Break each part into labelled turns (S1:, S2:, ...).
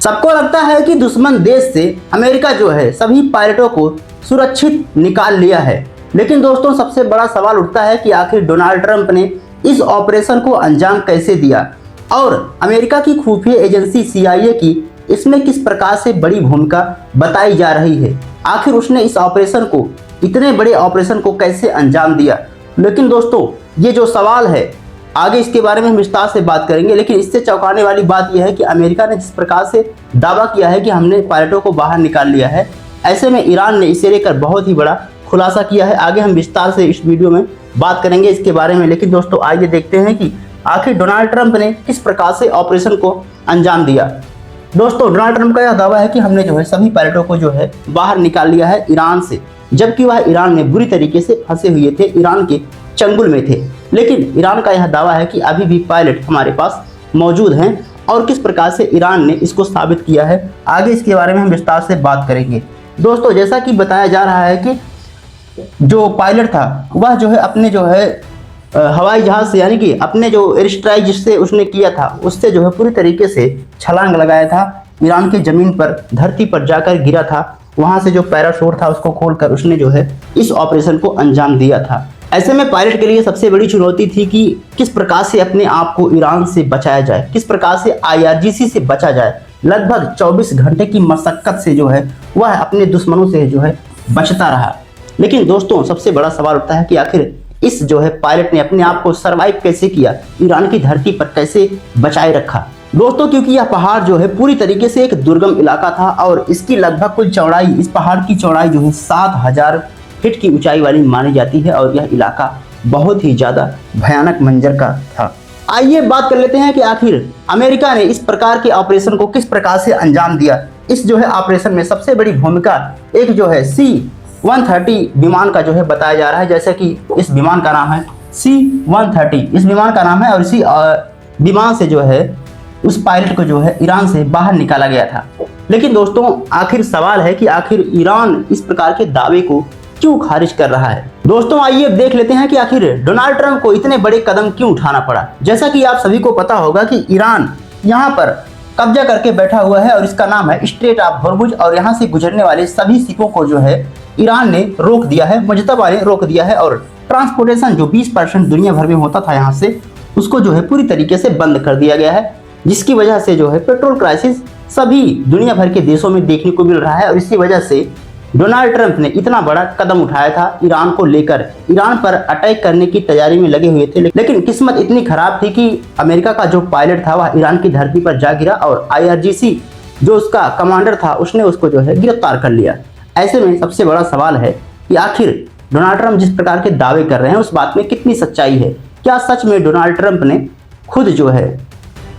S1: सबको लगता है कि दुश्मन देश से अमेरिका जो है सभी पायलटों को सुरक्षित निकाल लिया है, लेकिन दोस्तों सबसे बड़ा सवाल उठता है कि आखिर डोनाल्ड ट्रंप ने इस ऑपरेशन को अंजाम कैसे दिया और अमेरिका की खुफिया एजेंसी CIA की इसमें किस प्रकार से बड़ी भूमिका बताई जा रही है। आखिर उसने इस ऑपरेशन को, इतने बड़े ऑपरेशन को कैसे अंजाम दिया। लेकिन दोस्तों ये जो सवाल है आगे इसके बारे में हम विस्तार से बात करेंगे, लेकिन इससे चौंकाने वाली बात यह है कि अमेरिका ने जिस प्रकार से दावा किया है कि हमने पायलटों को बाहर निकाल लिया है, ऐसे में ईरान ने इसे लेकर बहुत ही बड़ा खुलासा किया है। आगे हम विस्तार से इस वीडियो में बात करेंगे इसके बारे में। लेकिन दोस्तों आइए देखते हैं कि आखिर डोनाल्ड ट्रंप ने किस प्रकार से ऑपरेशन को अंजाम दिया। दोस्तों डोनाल्ड ट्रंप का यह दावा है कि हमने जो है सभी पायलटों को जो है बाहर निकाल लिया है ईरान से, जबकि वह ईरान में बुरी तरीके से फंसे हुए थे, ईरान के चंगुल में थे। लेकिन ईरान का यह दावा है कि अभी भी पायलट हमारे पास मौजूद हैं और किस प्रकार से ईरान ने इसको साबित किया है, आगे इसके बारे में हम विस्तार से बात करेंगे। दोस्तों जैसा कि बताया जा रहा है कि जो पायलट था वह जो है अपने जो है हवाई जहाज से, यानी कि अपने जो एयर स्ट्राइक जिससे उसने किया था उससे जो है पूरी तरीके से छलांग लगाया था, ईरान के ज़मीन पर, धरती पर जाकर गिरा था। वहाँ से जो पैराशूट था उसको खोलकर उसने जो है इस ऑपरेशन को अंजाम दिया था। ऐसे में पायलट के लिए सबसे बड़ी चुनौती थी कि किस प्रकार से अपने आप को ईरान से बचाया जाए, किस प्रकार से IRGC से बचा जाए। लगभग 24 घंटे की मशक्कत से जो है वह अपने दुश्मनों से जो है बचता रहा। लेकिन दोस्तों सबसे बड़ा सवाल उठता है कि आखिर इस जो है पायलट ने अपने आप को सरवाइव कैसे किया, ईरान की धरती पर कैसे बचाए रखा। दोस्तों क्योंकि यह पहाड़ जो है पूरी तरीके से एक दुर्गम इलाका था और इसकी लगभग कुल चौड़ाई, इस पहाड़ की चौड़ाई जो है 7000 फीट की ऊंचाई वाली मानी जाती है और यह इलाका बहुत ही ज़्यादा भयानक मंजर का था। आइए बात कर लेते हैं कि आखिर अमेरिका ने इस प्रकार के ऑपरेशन को किस प्रकार से अंजाम दिया। इस जो है ऑपरेशन में सबसे बड़ी भूमिका एक जो है C-130 विमान का जो है बताया जा रहा है। जैसे कि इस विमान का नाम है C-130, इस विमान का नाम है और इसी विमान से जो है उस पायलट को जो है ईरान से बाहर निकाला गया था। लेकिन दोस्तों आखिर सवाल है कि आखिर ईरान इस प्रकार के दावे को क्यों खारिज कर रहा है। दोस्तों आइए देख लेते हैं कि आखिर डोनाल्ड ट्रंप को इतने बड़े कदम क्यों उठाना पड़ा। जैसा कि आप सभी को पता होगा कि ईरान यहाँ पर कब्जा करके बैठा हुआ है और इसका नाम है स्ट्रेट ऑफ हॉर्मुज, और यहाँ से गुजरने वाले सभी शिपों को जो है ईरान ने रोक दिया है, मुजतबा ने रोक दिया है। और ट्रांसपोर्टेशन जो 20% दुनिया भर में होता था यहाँ से, उसको जो है पूरी तरीके से बंद कर दिया गया है, जिसकी वजह से जो है पेट्रोल क्राइसिस सभी दुनिया भर के देशों में देखने को मिल रहा है। और इसी वजह से डोनाल्ड ट्रंप ने इतना बड़ा कदम उठाया था ईरान को लेकर, ईरान पर अटैक करने की तैयारी में लगे हुए थे। लेकिन किस्मत इतनी खराब थी कि अमेरिका का जो पायलट था वह ईरान की धरती पर जा गिरा और IRGC जो उसका कमांडर था उसने उसको जो है गिरफ्तार कर लिया। ऐसे में सबसे बड़ा सवाल है कि आखिर डोनाल्ड ट्रंप जिस प्रकार के दावे कर रहे हैं उस बात में कितनी सच्चाई है। क्या सच में डोनाल्ड ट्रंप ने खुद जो है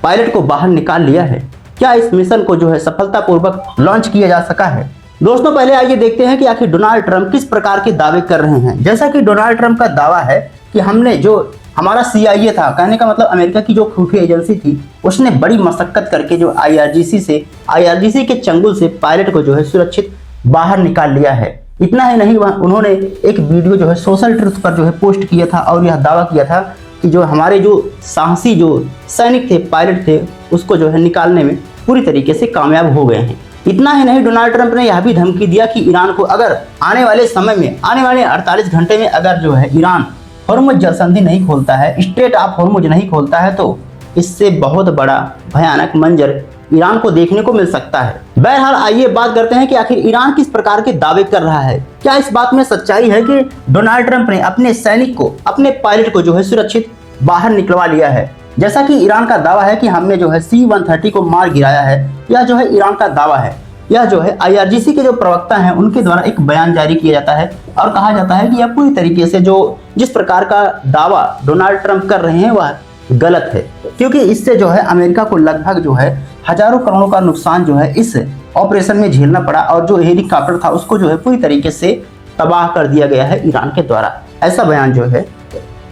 S1: पायलट को बाहर निकाल लिया है? क्या इस मिशन को जो है सफलतापूर्वक लॉन्च किया जा सका है? दोस्तों पहले आइए देखते हैं कि आखिर डोनाल्ड ट्रंप किस प्रकार के दावे कर रहे हैं। जैसा कि डोनाल्ड ट्रंप का दावा है कि हमने जो हमारा CIA था, कहने का मतलब अमेरिका की जो खुफिया एजेंसी थी, उसने बड़ी मशक्कत करके जो IRGC के चंगुल से पायलट को जो है सुरक्षित बाहर निकाल लिया है। इतना ही नहीं, उन्होंने एक वीडियो जो है सोशल ट्रुथ पर जो है पोस्ट किया था और यह दावा किया था कि जो हमारे जो साहसी जो सैनिक थे, पायलट थे, उसको जो है निकालने में पूरी तरीके से कामयाब हो गए हैं। इतना ही नहीं, डोनाल्ड ट्रंप ने यह भी धमकी दिया कि ईरान को अगर आने वाले समय में, आने वाले 48 घंटे में अगर जो है ईरान हॉर्मुज जलसंधि नहीं खोलता है, स्ट्रेट ऑफ हॉर्मुज नहीं खोलता है, तो इससे बहुत बड़ा भयानक मंजर ईरान को देखने को मिल सकता है। बहरहाल आइए बात करते हैं कि आखिर ईरान किस प्रकार के दावे कर रहा है। क्या इस बात में सच्चाई है कि डोनाल्ड ट्रंप ने अपने सैनिक को, अपने पायलट को जो है सुरक्षित बाहर निकलवा लिया है? जैसा कि ईरान का दावा है कि हमने जो है C-130 को मार गिराया है, यह जो है ईरान का दावा है। यह जो है IRGC के जो प्रवक्ता हैं उनके द्वारा एक बयान जारी किया जाता है और कहा जाता है कि यह पूरी तरीके से जो जिस प्रकार का दावा डोनाल्ड ट्रंप कर रहे हैं वह गलत है, क्योंकि इससे जो है अमेरिका को लगभग जो है हजारों करोड़ों का नुकसान जो है इस ऑपरेशन में झेलना पड़ा और जो हेलीकॉप्टर था उसको जो है पूरी तरीके से तबाह कर दिया गया है ईरान के द्वारा। ऐसा बयान जो है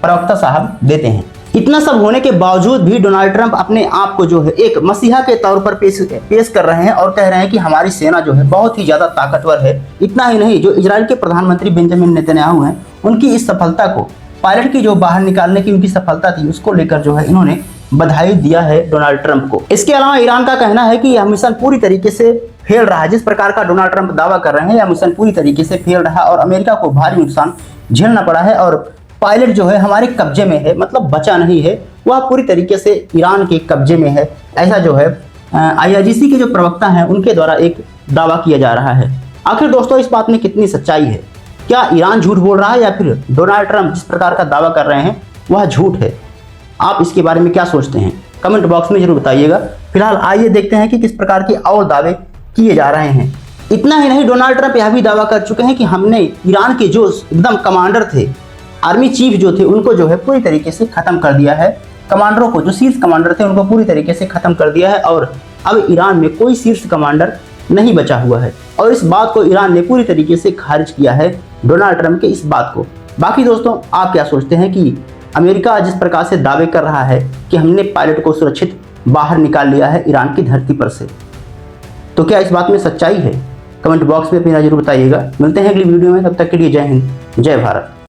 S1: प्रवक्ता साहब देते हैं। इतना सब होने के बावजूद भी डोनाल्ड ट्रंप अपने आप को जो है एक मसीहा के तौर पर पेश कर रहे हैं और कह रहे हैं कि हमारी सेना जो है बहुत ही ज्यादा ताकतवर है। इतना ही नहीं, जो इजराइल के प्रधानमंत्री बेंजामिन नेतन्याहू हैं, उनकी इस सफलता को, पायलट की जो बाहर निकालने की उनकी सफलता थी, उसको लेकर जो है इन्होंने बधाई दिया है डोनाल्ड ट्रंप को। इसके अलावा ईरान का कहना है कि यह मिशन पूरी तरीके से फेल रहा है। जिस प्रकार का डोनाल्ड ट्रंप दावा कर रहे हैं, यह मिशन पूरी तरीके से फेल रहा और अमेरिका को भारी नुकसान झेलना पड़ा है और पायलट जो है हमारे कब्जे में है, मतलब बचा नहीं है, वह पूरी तरीके से ईरान के कब्जे में है। ऐसा जो है IRGC के जो प्रवक्ता हैं उनके द्वारा एक दावा किया जा रहा है। आखिर दोस्तों इस बात में कितनी सच्चाई है? क्या ईरान झूठ बोल रहा है या फिर डोनाल्ड ट्रंप जिस प्रकार का दावा कर रहे हैं वह झूठ है? आप इसके बारे में क्या सोचते हैं? कमेंट बॉक्स में जरूर बताइएगा। फिलहाल आइए देखते हैं कि किस प्रकार के और दावे किए जा रहे हैं। इतना ही नहीं, डोनाल्ड ट्रंप यह भी दावा कर चुके हैं कि हमने ईरान के जो एकदम कमांडर थे, आर्मी चीफ जो थे, उनको जो है पूरी तरीके से खत्म कर दिया है। कमांडरों को, जो शीर्ष कमांडर थे, उनको पूरी तरीके से खत्म कर दिया है और अब ईरान में कोई शीर्ष कमांडर नहीं बचा हुआ है। और इस बात को ईरान ने पूरी तरीके से खारिज किया है, डोनाल्ड ट्रंप के इस बात को। बाकी दोस्तों आप क्या सोचते हैं कि अमेरिका जिस प्रकार से दावे कर रहा है कि हमने पायलट को सुरक्षित बाहर निकाल लिया है ईरान की धरती पर से, तो क्या इस बात में सच्चाई है? कमेंट बॉक्स में अपनी राय जरूर बताइएगा। मिलते हैं अगली वीडियो में, तब तक के लिए जय हिंद, जय भारत।